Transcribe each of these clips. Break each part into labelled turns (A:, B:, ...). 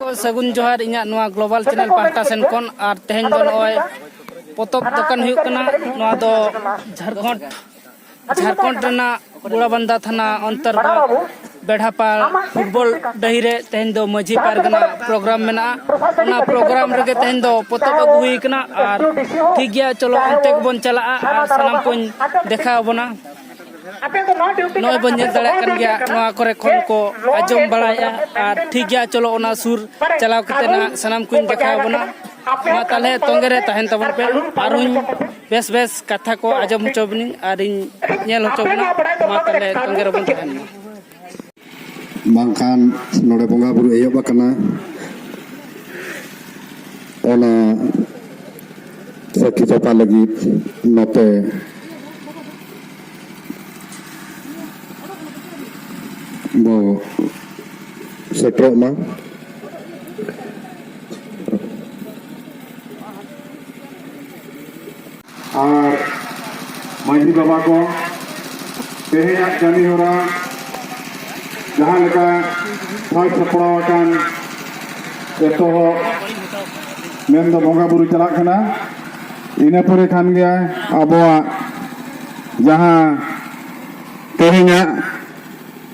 A: सगुन जोहार इन्या नोआ ग्लोबल चैनल पाहटा सेन कोन और तेहेन दो नय पोतब दोकान हुयुक कना नोआ दो झारखंड रना गुड़ाबंदा थाना अंतर्गत बेढ़ापाल फुटबॉल डही रे तेहेन दो माझी पारगना प्रोग्राम मेना ओना प्रोग्राम रे तेहेन दो पोतब अगु हुई कना और ठीक गया चलो अंते को बन चला और सनाम कोन देखा बना नय बन दड़े कन गया नोआ करे खन को आजम बड़ाया और ठीक गया चलो ओना सुर चलाव कतेना सनाम कोन देखा बना मा ताले तोंगे रे तहन तबन पे आरुन बेस बेस कथा को आजम होचोबनी और इन नेल होचोबना मा ताले तोंगे रे बन तहन
B: bangkan nore bonga buru eyo bakana ona sakit apa lagi note bo setro ma
C: और मांझी बाबा को तेहेया कमी होरा जहाँ लगा साज सपड़ावान एतो मेन दो बोंगा बुरु चला खना इना परे खान गया अबवा जहाँ तेहेया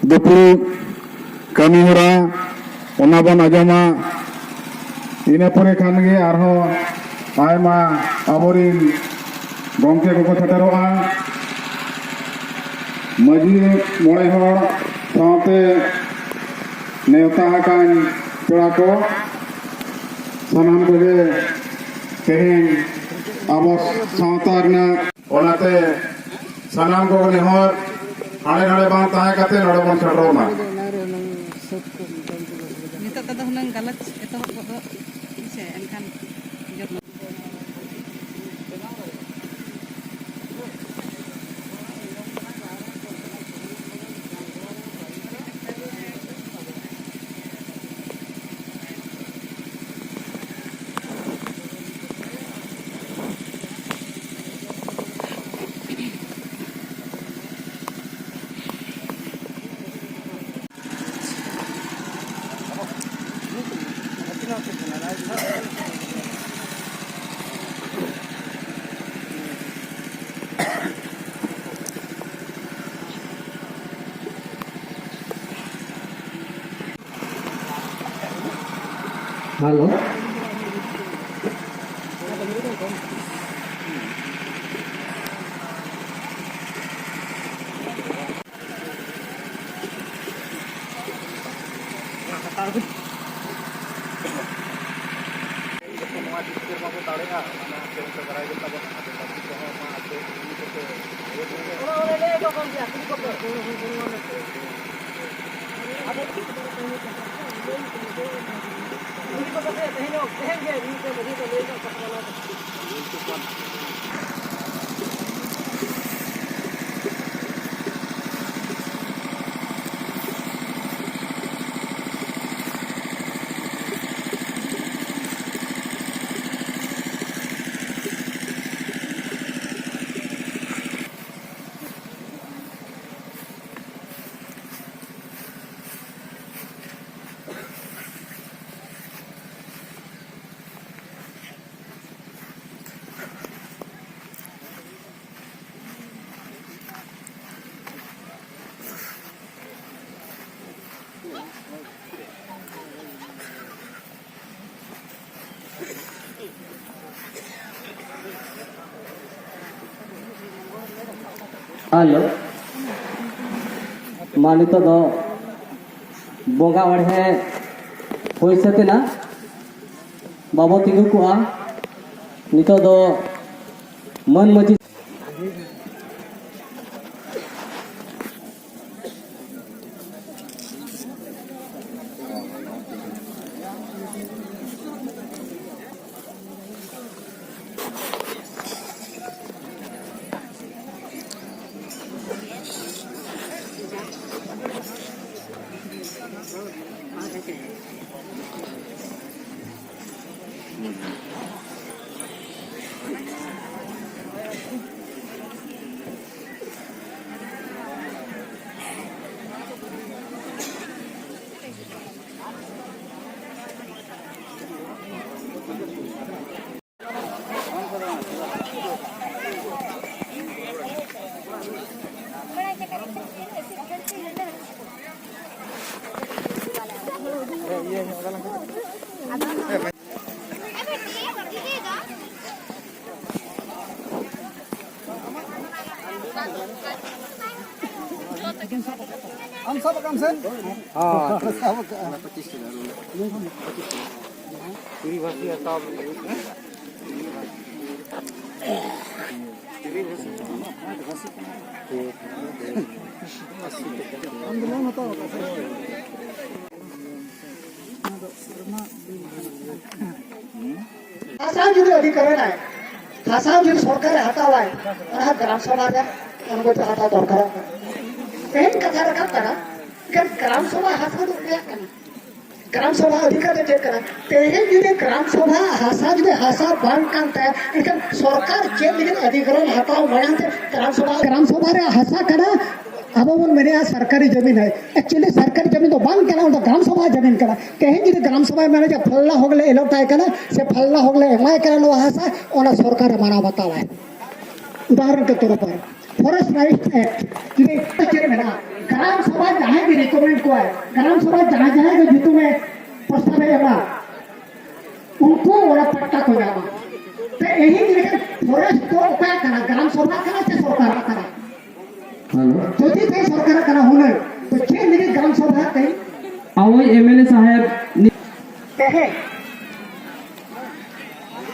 C: दुपुरु कमी होरा ओना बन आजमा इना परे खान गया आरहो आयमा आबोरिन गंके को सेटेरोआ माझी मोड़े हर साथे नेवता हाकान पेड़ा को सानाम कोगे तेहेन अब सावता रना ओनाते सानाम को नेहर हाड़े हाड़े बांग ताहे काते नोड़े बन सेटेरोना
D: नितो तद हुनंग गलत एतो को से एनखान
E: Halo. Halo. Manito do boga warhe hoisate na babo tingu ko a nito do man maji
F: भाषा जुदि अधिकरण है भाषा जुदि सरकार हटावा है और ग्राम सभा रे उनको तो हटा दरकार तेन कथा रखा करा कि ग्राम सभा हासा तो क्या करना ग्राम सभा अधिकार चेक करा तेन जुदि ग्राम सभा हासा जुदि हासा बांध कांता इनका सरकार चेक लेकिन अधिकरण हटाओ बढ़ाते ग्राम सभा रे हासा करा अब वो मेरे यहाँ सरकारी जमीन है एक्चुअली सरकारी जमीन तो बांध करा उनका ग्राम सभा जमीन करा कहीं जी ग्राम सभा में जब फल्ला हो गए एलोटाई करा से फल्ला हो गए एमआई करा नो हासा ओना सरकार माना बतावा है उदाहरण के तौर पर फॉरेस्ट राइट्स एक्ट जी चेक में ना ग्राम सभा जहाँ भी रिकमेंड को है ग्राम सभा जहाँ जहाँ के जीतू में प्रस्ताव है एमा उनको वाला पट्टा को जावा तो यही फॉरेस्ट को क्या करा ग्राम सभा करा से सरकार करा যদি তাই সরকার করা হলে তো কে নিয়ে গ্রাম সভা তাই
E: आवो एमएलए साहब
F: कहे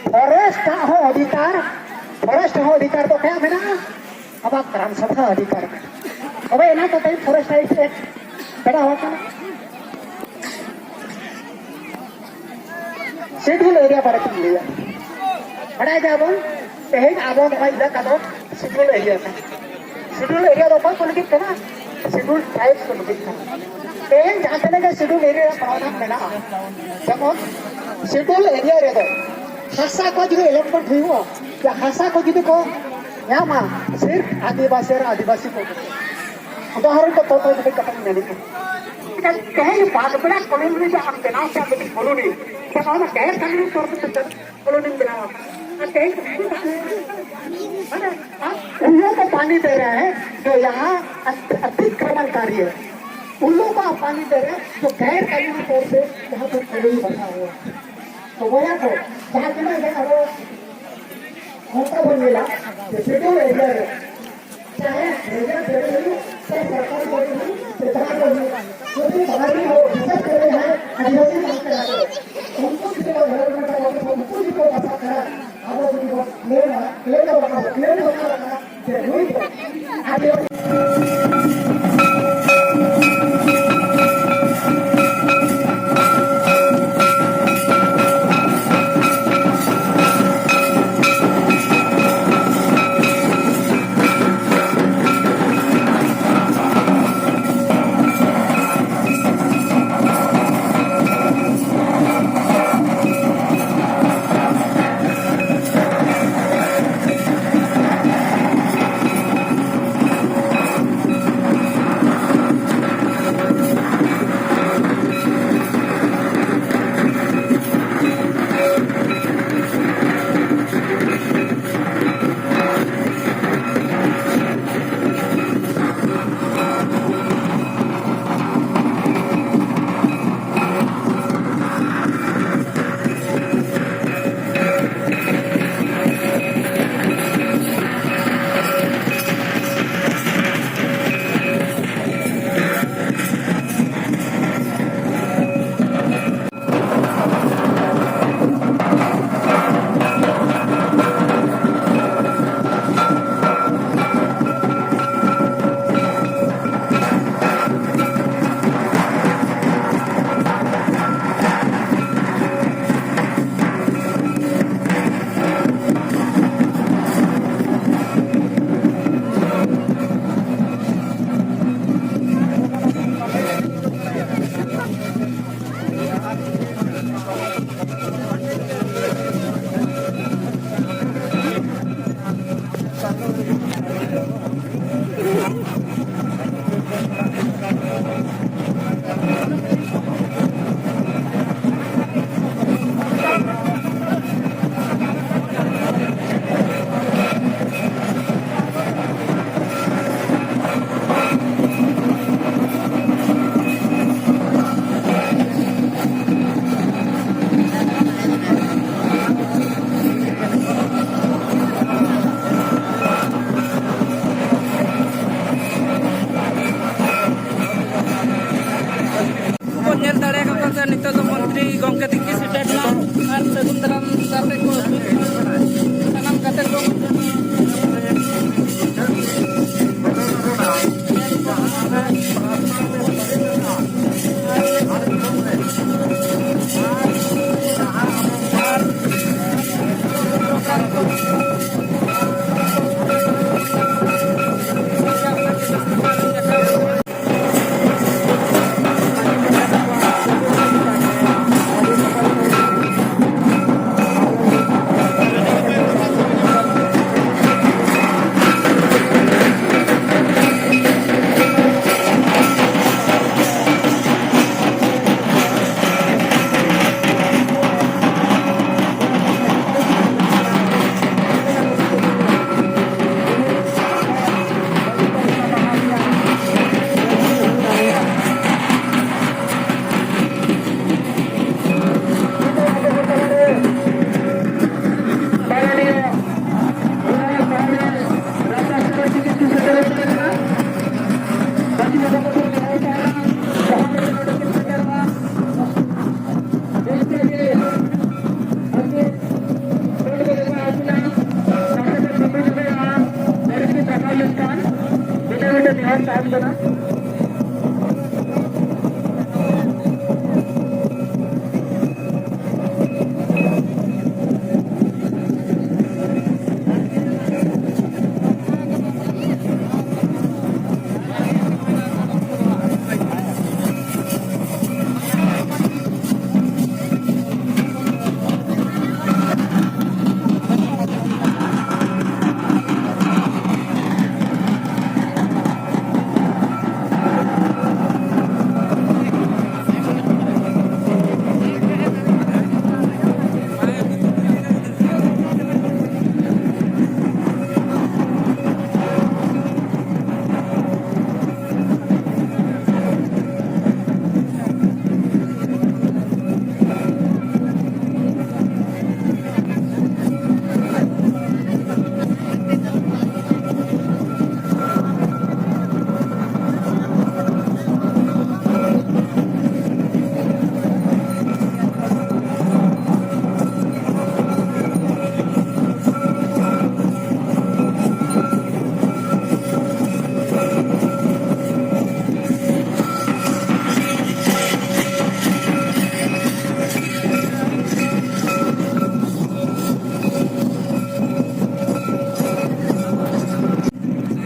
F: फॉरेस्ट का हो अधिकार तो क्या मेरा अब आप ग्राम सभा अधिकार अब ना तो कहीं फॉरेस्ट राइट एक्ट बड़ा होता ना शेड्यूल एरिया पर तुम लिया बड़ा जब कहे आबो भाई इलाका दो शेड्यूल एरिया था शेड्यूल एरिया तो कोई पॉलिटिक्स है ना शेड्यूल ट्राइब्स पॉलिटिक्स है तेन जहाँ से ना शेड्यूल एरिया प्रावधान में ना जब शेड्यूल एरिया रे दो हासा को जो इलेक्टेड हुई हो या हासा को जो को यहाँ माँ सिर्फ आदिवासी को उदाहरण को तौर पर कथन नहीं है कहीं बागबड़ा कॉलोनी से हम बनाओ से हम कॉलोनी क्या कहना कहीं कानूनी तौर पर कॉलोनी बनाओ उन लोगों को पानी दे रहे हैं जो यहाँ अतिक्रमणकारी है उन लोगों को आप पानी दे रहे हैं जो गैर कानूनी तौर से यहाँ पर कॉलोनी बना हुआ है तो वो यहाँ को जहाँ के ना वो होता बन मिला शेड्यूल एरिया है चाहे चाहे सरकार बोली सरकार बोली जो भी बाहरी हो रिसर्च कर रहे हैं आदिवासी बात कर रहे हैं उनको किसी को डेवलपमेंट करवा उनको भी कोई ऐसा करा अब वो clear
A: gatik ki setetna ar sagun daram kate ko sanam kate ko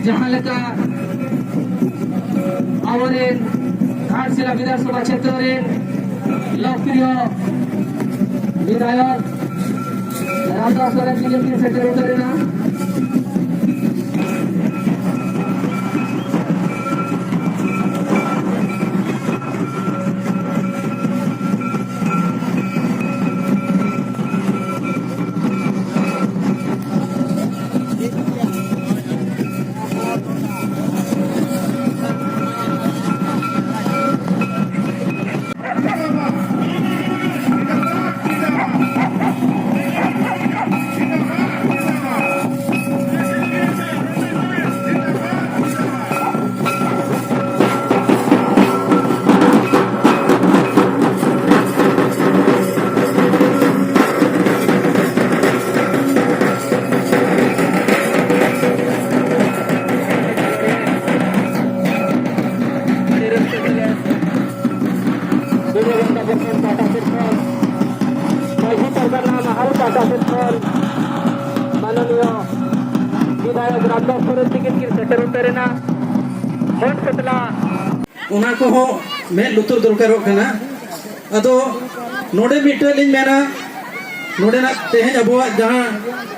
E: जहाँ लेका आवरेन घाटशिला विधानसभा क्षेत्र रे लोकप्रिय विधायक रामदास सोरेन जी सेक्टर उतरेना
G: उना को हो में लुतुर दरकारों कना अदो नोडे मीटर लिंग मेना नोडे ना तेहन अबुआ जहाँ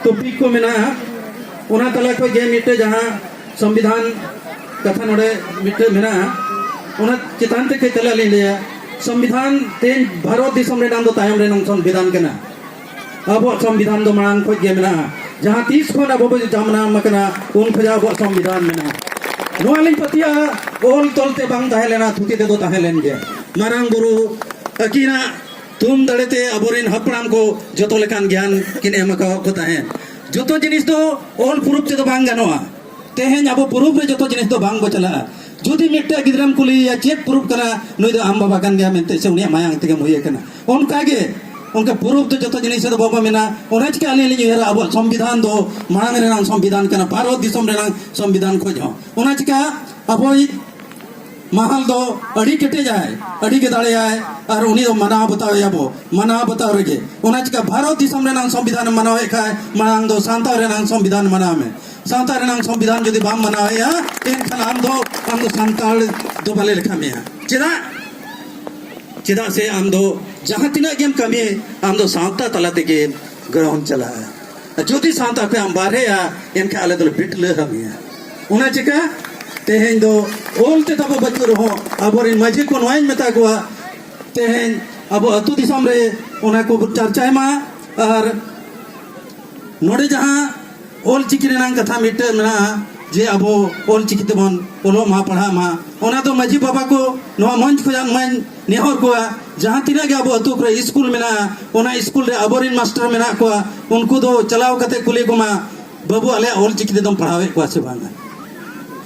G: टॉपिक को मेना उना तला को गे मीटर जहाँ संविधान कथा नोडे मीटर मेना उना चितान ते के तला लिंग लिया संविधान तेन भारत दिसम रे नाम दो तायम रे नंग संविधान कना अबुआ संविधान दो मांग को गे मेना जहाँ 30 को ना बबो जामना मकना उन खजा अबुआ संविधान मेना नोआलिन पतिया ओल तोलते बांग ताहेलेना थुती दे दो ताहेलेन गे मारांग गुरु अकीना तुम दड़ेते अबोरिन हपड़ाम को जतो लेकान ज्ञान किन एम का को ताहे जतो जिनिस दो ओल पुरुप ते दो बांग गानोआ तेहेन अबो पुरुप रे जतो जिनिस दो बांग को चला जुदी मिट्टे गिद्रम कुली या चेक प्रूफ करा नुई दो आम बाबा कान गया मेंते से उनिया मायांग तेगे मुये कना उनका गे उनका प्रूफ तो जतो जिनिस दो बाबा मेना उन्हें के आले लियो हेरा अब संविधान दो मांग रेना संविधान कना भारत दिसम रेना संविधान खोज हो उन्हें का अब महल दो अड़ी केटे जाए अड़ी के दाड़े आए और उन्हीं दो मना बताओ याबो मना बताओ रेगे उन्हें का भारत दिसम रेना संविधान मनावे खाए मांग दो सांता रेना संविधान मना में सांता रेना संविधान जदि बाम मनावे या एनखान आम दो सांताल दो बाले लेखा में चेदा चेदा से आम दो जहां तिना गेम कमी आम दो सांता तला तेगे ग्रहण चला ज्योति सांता पे आम बारे या एनका आले दो बिटले हमिया उन्हें चिका तेहें दो ओलते तब बच्चों रहो अब और इन मजे को नवाइन में ताकुआ तेहें अब अतु दिसम रे उन्हें को चर्चा मा और नोड़े जहां ओल चिकी रेनांग कथा मिटे मना जे अब ओल चिकी तेबन ओलो मा पढ़ा मा उन्हें तो मजी बाबा को नवा मंच को जान मन नेहर को जहां तिना के अब अतु करे स्कूल में ना उन्हें स्कूल रे अब और इन मास्टर में ना को उनको तो चलाओ कते कुली को मा बाबू आले ओल चिकी ते तुम पढ़ावे को से बांगा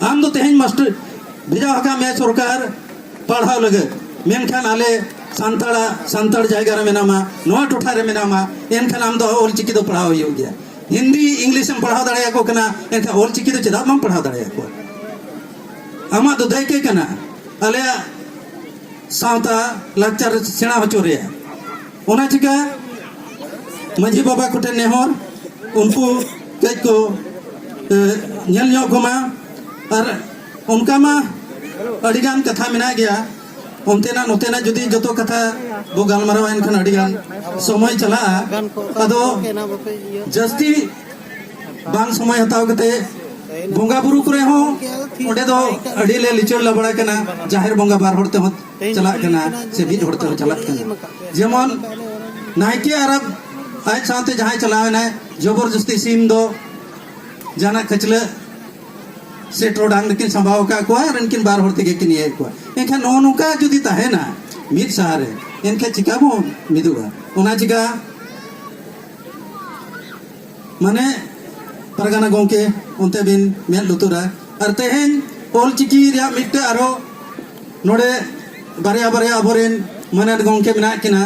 G: आम दो तेहन मास्टर भेजा हका मैं सरकार पढ़ाव लगे मेनखान आले सांताड़ा सांताड़ जायगा रे मेनामा नोआ टोठा रे मेनामा एनखान आम दो ओल चिकी दो पढ़ाव हो गया हिंदी इंग्लिश में पढ़ाव दाड़े को कना एनखान ओल चिकी दो चेदा माम पढ़ाव दाड़े को आमा दो दायके कना आले सांता लाचार सेना होचो रे ओना चिका मजी बाबा कोटे नेहर उनको कई को नेल न्यो गोमा और उनका मा अड़ीगान कथा मिना गया उनतेना नोतेना जुदी जतो कथा बो गालमाराव एनखान अड़ीगान समय चला अदो जस्ती बांग समय हताव कते बोंगा बुरु करे हो ओडे दो अड़ी ले लिचड़ लबड़ा कना जाहिर बोंगा बार होते हो चला कना से बीज होते हो चला कना जेमन नायके अरब आज साथे जहां चलावे ना जबरदस्ती सीम दो जाना खचले से ट्रोडांग किन संभाव का को रनकिन बार होते के किन ये को एखा नो नुका जुदी तहेना मिद सहारे एनके चिकाबो मिदुगा ओना चिका माने परगाना गोंके उनते बिन मेन लुतुरा और तेहेन ओल चिकी रिया मिट्टे आरो नोडे बारिया बारिया अबोरेन मनन गोंके मिना किना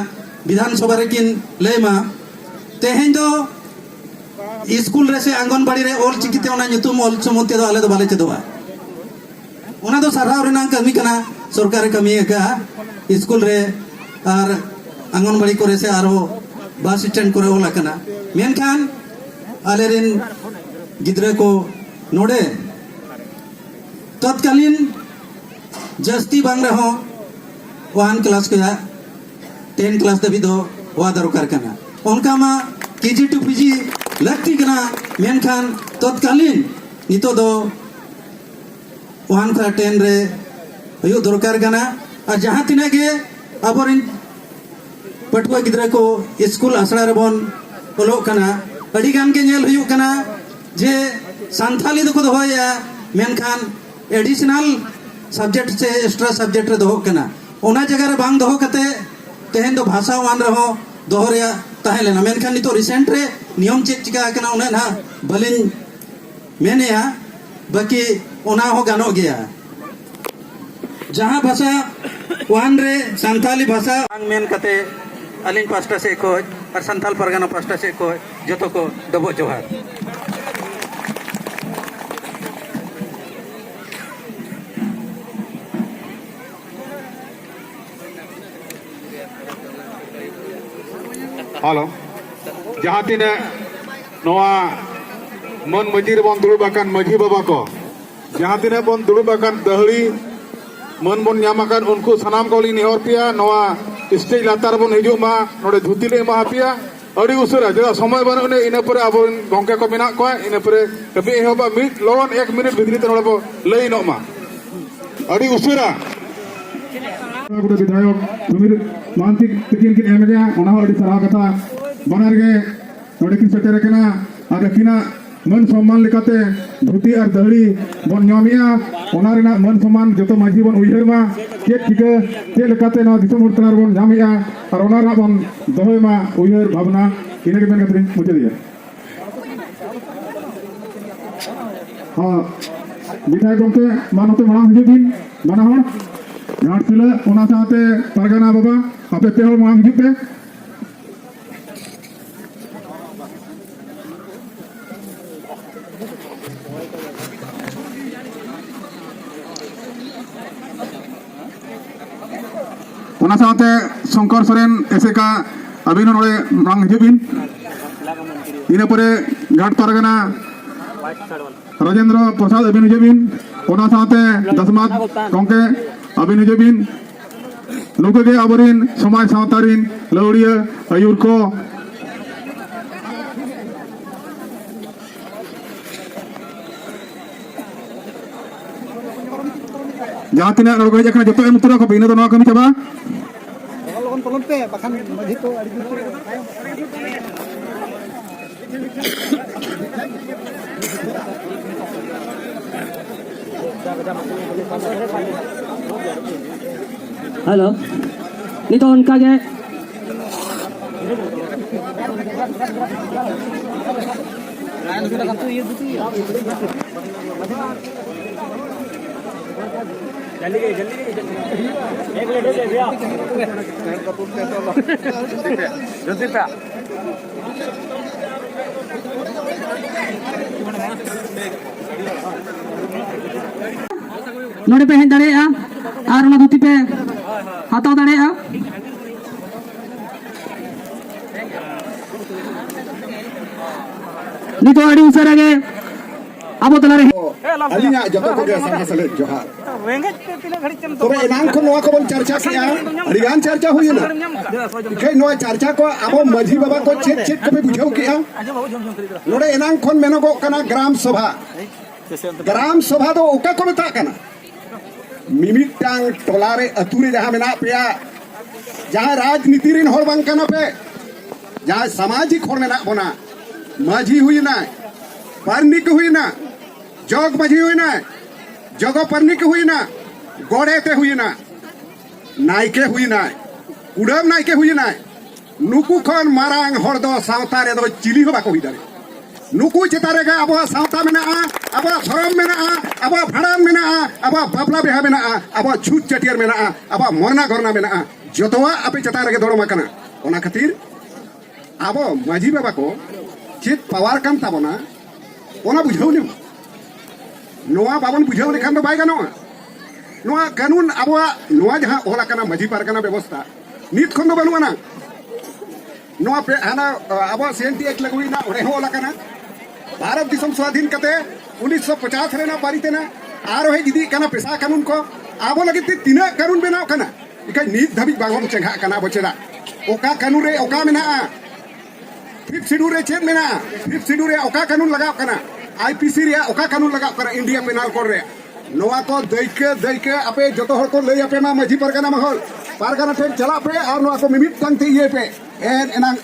G: विधानसभा रे किन लेमा तेहेन दो स्कूल रे से आंगनबाड़ी रे ओल चिकीते ओना nyutum ओल समुते दो आले दो बाले चेदोआ ओना दो सरहाव रेनांग कमी कना सरकार कमी का स्कूल रे और आंगनबाड़ी करे से आरो बस स्टैंड करे ओला कना मेनखान आले रेन गिद्रे को नोडे तत्कालीन जस्ती बांग रहो 1 क्लास को 10 क्लास तभी दो वा दरकार कना उनका मा केजी टू पीजी लगती कना मेनखान तत्कालीन नितो दो 1 का 10 रे हयो दरकार कना और जहां तिना के अबोरिन पटवा गिद्रा को स्कूल आसड़ा रे बोन ओलो कना अड़ी गान के नेल हयो कना जे सांथाली दो को दोया मेनखान एडिशनल सब्जेक्ट से एक्स्ट्रा सब्जेक्ट रे दो कना ओना जगह रे बांग दो कते तेहेन दो भाषा वान रहो दोहरिया ताहे लेना मेनखान नितो रिसेंट रे नियम चेक चिका कना उन्हें ना बलिन मेनेया बाकी ओना हो गानो गया जहां भाषा वान रे सांथाली भाषा मेन कते अलिन पास्टा से को और संथाल परगना पास्टा से को जतो को दबो जोहार
C: हेलो जहाँ तीन नवा मन मजी बन दुड़बाकान मजी बाबा को जहाँ तीन बन दुड़बाकान दहड़ी मन बन नामाकान उनको सनाम को नेहर पिया नवा स्टेज लातार बन हिजू मा नोडे धुती ले मा पिया अड़ी उसरा जदा समय बने इन पर अब गंके को मेना को इन पर कभी एहबा मिट लोन 1 मिनट भितरी ते नोडे लई नो मा अड़ी उसरा गुडे विधायक सुमीर मानती तकिन किन एमगे ओना अड़ी सराह कथा बनार गे नोडे किन सेटेर केना आर किना मन सम्मान लेकाते धुती और दहड़ी बन ᱧᱟᱢᱤया ओना रेना मन सम्मान जतो माजी बन उयहर मा के ठिके के लेकाते ना दिसम उतनार बन ᱧᱟᱢᱤया और ओना रा बन दोहय मा उयहर भावना इने के मेन कतरी मुझे दिया हां विधायक गमके मानते मांग हिजुबिन माना हर घाटसिला ओना साथे परगना बाबा आपे पे हर मांग हिजुब पे ओना साथे शंकर सोरेन एसेका अबिन नोड़े मांग हिजुबिन इना परे घाट परगना राजेंद्र प्रसाद अबिन हिजुबिन ओना साथे दसमात गमके अबिन हिजुबिन नुकगे अबरिन समाज सावतारिन लौड़िया आयुर को जहाँ तीना रोग हज जो मुतुरा को बिना तो कमी चाबा
E: हेलो नहीं तो उनका क्या नोड़े पे हेन दाड़ेया और उना धुती पे हाथाव दाड़ेया नितो आड़ी उसरा गे अब तला रे
B: अलिना जतो को साहसले जोहार तबे एनांग को नोआ को बन चर्चा किया अरिगान चर्चा हुई ना के नोआ चर्चा को अब माझी बाबा को चेत चेत को बुझाव किया नोडे एनांग खन मेनगो कना ग्राम सभा दो ओका को मेता कना मिमिटांग टोलारे अतुरे जहां मेना पेया जहां राजनीति रिन होर बांग कना पे जहां सामाजिक होर मेना बना माझी हुई ना पारनिक हुई ना जग माझी हुई ना जग पारनिक हुई ना गोड़ेते हुई ना नायके हुई ना उड़म नायके हुई ना नुकु खन मारांग होर दो सावता रे दो चिली हो बाको हुई दारे नुकु चेतारे गा अब सावता मेना अब धर्म मेना अब भाड़ान मेना अब बापला बेहा मेना अब छूट चटियर मेना अब मरना घरना मेना जतवा आपे चेतारे गे दड़मा कना ओना खातिर अब माझी बाबा को चेत पावर कान ताबना ओना बुझाव ने नोआ बाबन बुझाव लेखान दो बाय गानोआ नोआ कानून अब नोआ जहां ओला कना माझी पारगना व्यवस्था नीत खन दो बनुआ ना नोआ पे हाना अब सेंटी एक लगुई ना ओरे ओला कना भारत दिसम स्वाधीन कते 1950 रे ना पारिते ना आरो हे जिदी कना पेशा कानून को आबो लगित तिना कानून बनाव कना इका नीत धाबी बागम चेंगा कना बचेला ओका कानून रे ओका मेना फिफ्थ शेड्यूल रे चेत मेना फिफ्थ शेड्यूल रे ओका कानून लगाव कना आईपीसी रे ओका कानून लगाव कना इंडिया पेनल कोड रे नोआ को दैके आपे जतो हर को लई आपे मा माझी परगना महल पारगना ठेन चला पे और नोआ को मिमित तंग ते ये पे एन एनांग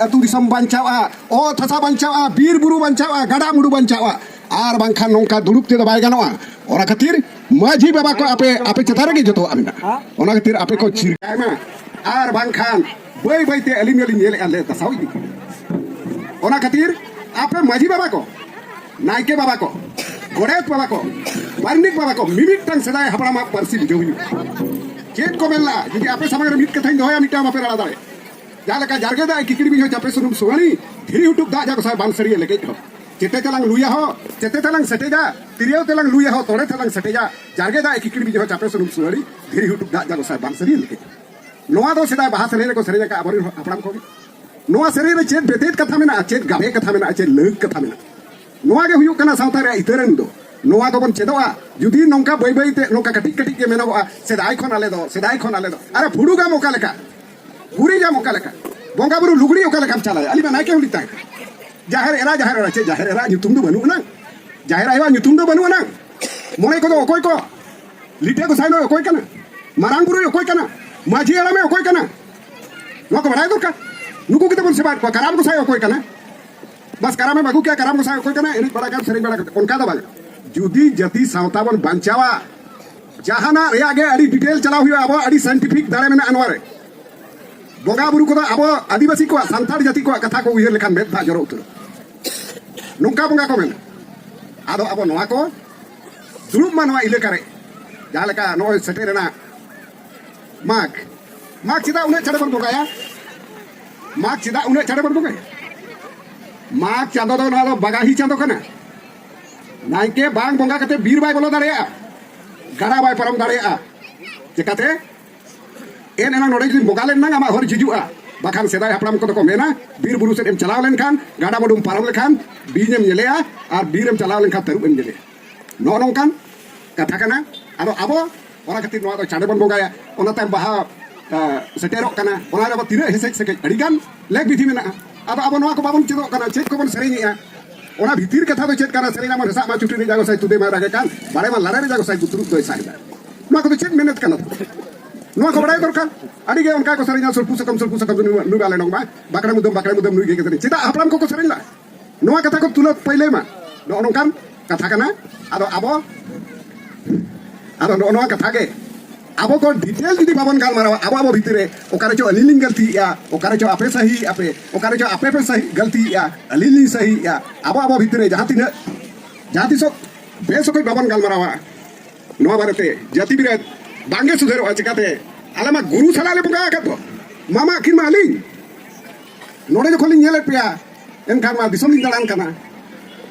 B: अतु दिसम बंचावा ओ थसा बंचावा बीर बुरु बंचावा गड़ा मुडु बंचावा आर बांखान नोंका दुरुप ते बाय गानोआ ओरा खातिर माझी बाबा को आपे चथारे गे जतो आमिना ओना खातिर आपे को छिरकाय मा आर बांखान बई बई ते अलिम अलिम येले आले तसावी दी ओना खातिर आपे माझी बाबा को नायके बाबा को गोड़ेत बाबा को पारनिक बाबा को मिमिट तंग सदाय हपड़ामा परसी बुझोवी चेत को मेला जदि आपे समग्र मिट कथाई दोया मिटा मापे रड़ा दारे जालका जारगे दा किकड़ी भी हो चापे सुनुम सुवानी धीरी उटुक दा जाको साय बांसरी लेके हो चेते तलंग लुया हो चेते तलंग सटेजा तिरियो तलंग लुया हो तोड़े तलंग सटेजा जारगे दा किकड़ी भी हो चापे सुनुम सुवानी धीरी उटुक दा जाको साय बांसरी लेके नोआ दो सदाय बाहा सरे को सरे का अबरिन हपड़ाम को नोआ सरे रे चेत बेतेत कथा मेना चेत गाबे कथा मेना चेत लग कथा मेना नोआ गे हुयु कना सावता रे इतरन दो नोआ को बन चेदवा जुदी नोंका बई बई ते नोंका कटिक कटिक के मेनगो सेदाय खन आले दो अरे फुडू गा मोका लेका गुरी जा मोका लेका बोंगा बुरु लुगड़ी ओका लेका चला अली मा नायके हुलिता जाहेर एरा चे जाहेर एरा ᱧᱩᱛᱩᱢ दो बनु ना जाहेर आइवा ᱧᱩᱛᱩᱢ दो बनु ना मोणे को दो ओकोय को लिटे को साइनो ओकोय कना मारांग बुरु ओकोय कना माझी एरा में ओकोय कना नो को बड़ाय दरकार नुकु किते बन सेबा को कराम को साइ ओकोय कना बस कराम में बागु क्या कराम को साइ ओकोय कना एनी बड़ा काम सरी बड़ा उनका दो बाग जुदी जति सावता बन बांचावा जहाना रे आगे अड़ी डिटेल चला हुआ अब अड़ी साइंटिफिक दाड़े में अनवारे बोगा बुरु को अब आदिवासी को संताड़ जाति को कथा को उयर लेखान मेद दा जरो उतर नुका बोंगा को मेन आदो अब नोआ को दुरुब मा नवा इलाका रे जहाँ लेका नोय सेटेरना माग चिदा उन्हें चढ़े बन बोगाया माग चिदा उन्हें चढ़े बन बोगाया माग चांदो दो ना दो बगाही चांदो कना नाइके बांग बोंगा कते बीर बाय बोलो दाड़े गड़ा बाय परम दाड़े चिकाते एन एना नोड़े जुदी बोगा लेन ना हर जिजुआ बाखान सेदाय हापड़ाम को मेना बीर बुरु सेम चलाव लेन खान गाड़ा बडुम पारम लेखान बीजेम नेलेया और बीरेम चलाव लेन खान तरुब एम नेले नो नोंकान कथा कना आदो आबो ओना खातिर नोआ दो चांदे बन बोगाया ओना ताम बाहा सेटेरो कना ओना रे तीना हेसे सेके अड़ीगान लेक विधि मेना आदो आबो नोआ को बाबन चेदो कना चेक को बन सेरेनिया ओना भीतिर कथा दो चेक कना सेरेना मन हसा मा चुटी रे जागो साइ तुदे मा रागे कान बारे मा लारे रे जागो साइ गुतरुब दो साइदा नोआ को चेक मेहनत कना नोआ को बड़ाई दरकार अड़ी गे उनका को सेरेना सुरपु सकम नु गाले नोंग मा बाकड़ा मुदम नु गे के चिदा हापड़ाम को सेरेला नोआ कथा को तुलो पहिले मा नो नोंकान कथा कना आदो आबो नोआ कथा के आबो को डिटेल जुदी बाबन गाल मारा आबो भीतरे ओकारे चो अलिलिंग गलती या ओकारे चो आपे सही आपे ओकारे चो आपे पे सही गलती या अलिलिंग सही या आबो भीतरे जहाँ तिसो बेसो कोई बाबन गाल मारा नोआ बारते जाति बिरात बांगे सुधेरो चिकाते आलामा गुरु सलाले बुगा कतो मामा किन माली नोडे जो खोलिंग नेले पिया एनखान मा दिसोम दालान कना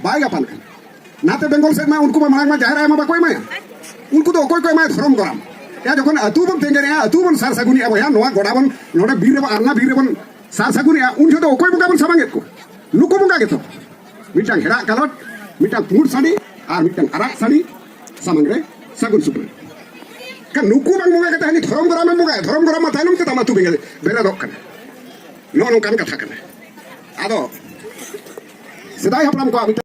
B: बाय गापान नाते बेंगल से मा उनको मांग मा जाहरा मा कोई मा उनको तो कोई मा धरम गरम या जखन अतु बन तेंगे या अतु बन सार सगुनी अब या नोआ गोडाबन नोडे बीर बन आरना बीर बन सार सगुनी या उन तो कोई बुगा बन सामांगे को लुको बुगा के तो मिटांग हेड़ा कलट मिटांग पुर साड़ी और मिटांग अराक साड़ी सामंगरे सगुन सुपर का नुकु बन बुगा के तहनी धरम गरम मा तायनम के तमा तु बेंगे बेरा दक कना नो नो कान कथा कना आदो सदाय हपड़ाम को